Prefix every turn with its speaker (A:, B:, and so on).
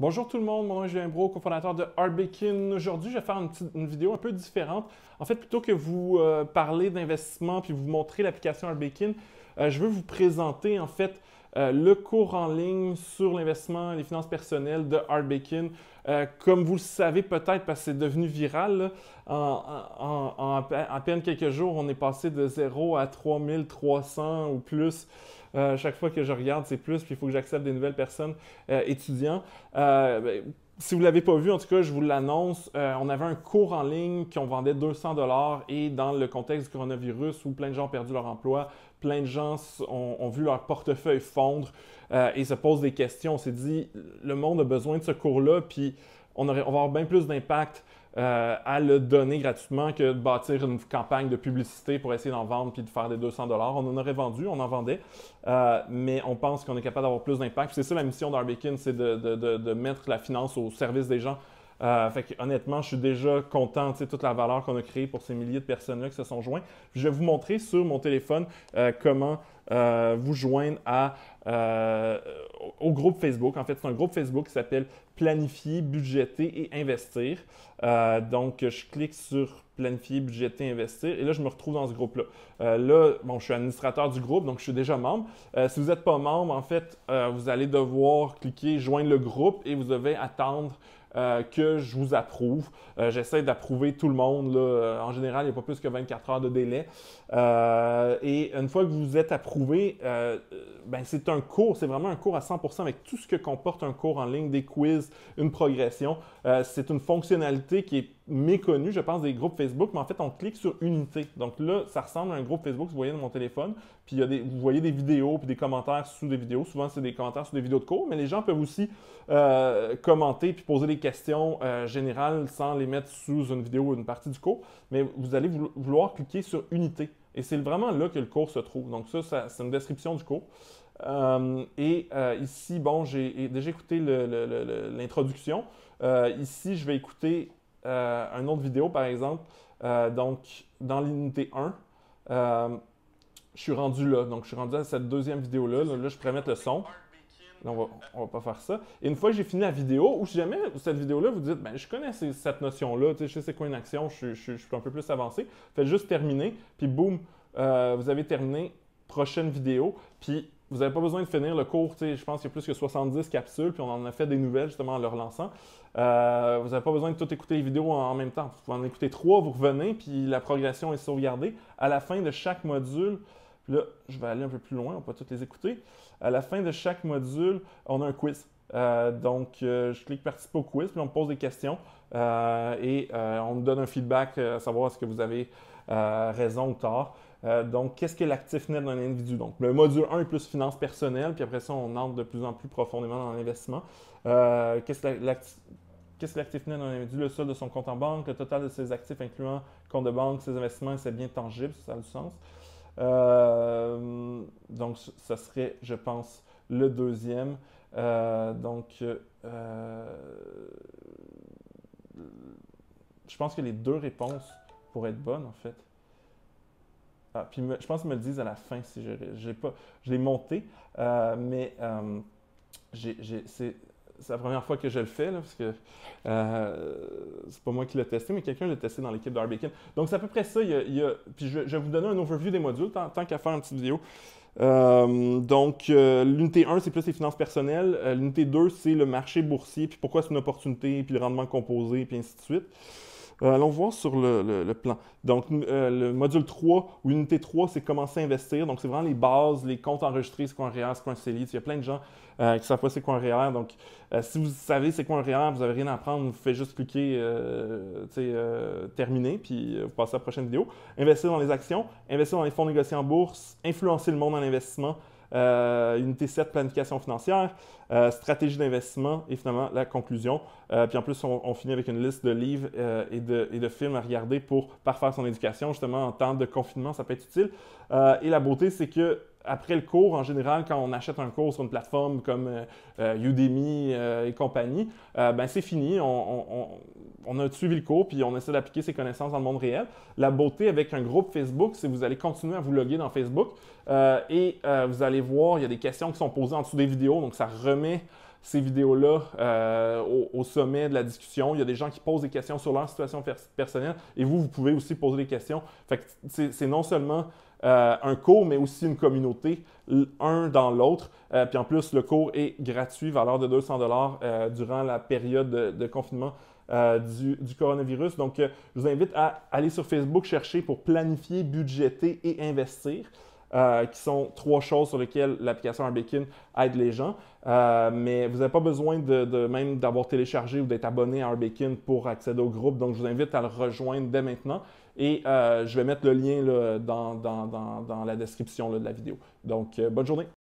A: Bonjour tout le monde, mon nom est Julien Brault, cofondateur de Heartbacon. Aujourd'hui, je vais faire une vidéo un peu différente. En fait, plutôt que vous parler d'investissement puis vous montrer l'application Heartbacon, je veux vous présenter en fait le cours en ligne sur l'investissement et les finances personnelles de Heartbacon. Comme vous le savez peut-être parce que c'est devenu viral, là, à peine quelques jours, on est passé de 0 à 3300 ou plus. Chaque fois que je regarde, c'est plus, puis il faut que j'accepte des nouvelles personnes étudiants. Si vous ne l'avez pas vu, en tout cas, je vous l'annonce, on avait un cours en ligne qu'on vendait 200 et dans le contexte du coronavirus où plein de gens ont perdu leur emploi, plein de gens ont vu leur portefeuille fondre et se posent des questions. On s'est dit, le monde a besoin de ce cours-là, puis on va avoir bien plus d'impact à le donner gratuitement que de bâtir une campagne de publicité pour essayer d'en vendre puis de faire des 200 $. On en aurait vendu, on en vendait, mais on pense qu'on est capable d'avoir plus d'impact. C'est ça la mission d'Heartbacon, c'est de mettre la finance au service des gens. Fait que, honnêtement, je suis déjà content de toute la valeur qu'on a créée pour ces milliers de personnes-là qui se sont joints. Je vais vous montrer sur mon téléphone comment vous joindre au groupe Facebook. En fait, c'est un groupe Facebook qui s'appelle Planifier, budgéter et investir. Donc, je clique sur Planifier, budgéter, investir et là, je me retrouve dans ce groupe-là. Là, bon, je suis administrateur du groupe, donc je suis déjà membre. Si vous n'êtes pas membre, en fait, vous allez devoir cliquer Joindre le groupe et vous devez attendre que je vous approuve. J'essaie d'approuver tout le monde. Là. En général, il n'y a pas plus que 24 heures de délai. Et une fois que vous êtes approuvé, c'est un cours, c'est vraiment un cours à 100% avec tout ce que comporte un cours en ligne, des quiz, une progression. C'est une fonctionnalité qui est méconnue, je pense, des groupes Facebook, mais en fait, on clique sur Unité. Donc là, ça ressemble à un groupe Facebook que vous voyez dans mon téléphone. Puis vous voyez des vidéos puis des commentaires sous des vidéos. Souvent, c'est des commentaires sous des vidéos de cours, mais les gens peuvent aussi commenter puis poser des questions générales sans les mettre sous une vidéo ou une partie du cours. Mais vous allez vouloir cliquer sur Unité. Et c'est vraiment là que le cours se trouve. Donc ça c'est une description du cours. Ici, bon, j'ai déjà écouté l'introduction. Ici, je vais écouter une autre vidéo, par exemple. Donc, dans l'unité 1, je suis rendu là. Donc, je suis rendu à cette deuxième vidéo-là. Là, je pourrais mettre le son. Là, on va pas faire ça. Et une fois que j'ai fini la vidéo, ou si jamais cette vidéo-là, vous dites, je connais cette notion-là, je sais c'est quoi une action, je suis un peu plus avancé. Faites juste terminer, puis boum, vous avez terminé. Prochaine vidéo, puis vous n'avez pas besoin de finir le cours. Je pense qu'il y a plus que 70 capsules, puis on en a fait des nouvelles justement en le relançant. Vous n'avez pas besoin de tout écouter les vidéos en même temps. Vous pouvez en écouter 3, vous revenez, puis la progression est sauvegardée. À la fin de chaque module, puis là, je vais aller un peu plus loin, on peut pas toutes les écouter. À la fin de chaque module, on a un quiz. Je clique participer au quiz, puis on me pose des questions on me donne un feedback à savoir est-ce que vous avez raison ou tort. Donc, qu'est-ce que l'actif net d'un individu? Donc, le module 1 est plus finance personnelle, puis après ça, on entre de plus en plus profondément dans l'investissement. Qu'est-ce que l'actif net d'un individu? Le solde de son compte en banque, le total de ses actifs incluant compte de banque, ses investissements et ses biens tangibles, ça a du sens. Donc, ça serait, je pense, le deuxième. Je pense que les deux réponses pourraient être bonnes, en fait. Puis je pense qu'ils me le disent à la fin si je l'ai monté, c'est la première fois que je le fais, là, parce que c'est pas moi qui l'ai testé, mais quelqu'un l'a testé dans l'équipe d'Heartbacon. Donc c'est à peu près ça. Puis je vais vous donner un overview des modules, tant qu'à faire une petite vidéo. L'unité 1, c'est plus les finances personnelles. L'unité 2, c'est le marché boursier, puis pourquoi c'est une opportunité, puis le rendement composé, puis ainsi de suite. Allons voir sur le plan. Donc, le module 3 ou l'unité 3, c'est commencer à investir. Donc, c'est vraiment les bases, les comptes enregistrés, c'est quoi un REER, c'est quoi un CELI. Il y a plein de gens qui ne savent pas c'est quoi un REER. Donc, si vous savez c'est quoi un REER, vous n'avez rien à apprendre, vous faites juste cliquer terminer, puis vous passez à la prochaine vidéo. Investir dans les actions, investir dans les fonds négociés en bourse, influencer le monde en investissement. Unité 7, planification financière, stratégie d'investissement et finalement la conclusion. Puis en plus, on finit avec une liste de livres et de films à regarder pour parfaire son éducation. Justement, en temps de confinement, ça peut être utile. Et la beauté, c'est que après le cours, en général, quand on achète un cours sur une plateforme comme Udemy et compagnie, c'est fini. On a suivi le cours puis on essaie d'appliquer ses connaissances dans le monde réel. La beauté avec un groupe Facebook, c'est que vous allez continuer à vous loguer dans Facebook vous allez voir, il y a des questions qui sont posées en dessous des vidéos, donc ça remet ces vidéos-là au sommet de la discussion. Il y a des gens qui posent des questions sur leur situation personnelle et vous pouvez aussi poser des questions. Fait que c'est non seulement un cours, mais aussi une communauté, un dans l'autre. Puis en plus, le cours est gratuit, valeur de 200 durant la période de confinement du coronavirus. Donc, je vous invite à aller sur Facebook, chercher pour planifier, budgéter et investir. Qui sont 3 choses sur lesquelles l'application Arbekin aide les gens. Mais vous n'avez pas besoin même d'avoir téléchargé ou d'être abonné à Arbekin pour accéder au groupe. Donc, je vous invite à le rejoindre dès maintenant. Et je vais mettre le lien là, dans la description là, de la vidéo. Donc, bonne journée!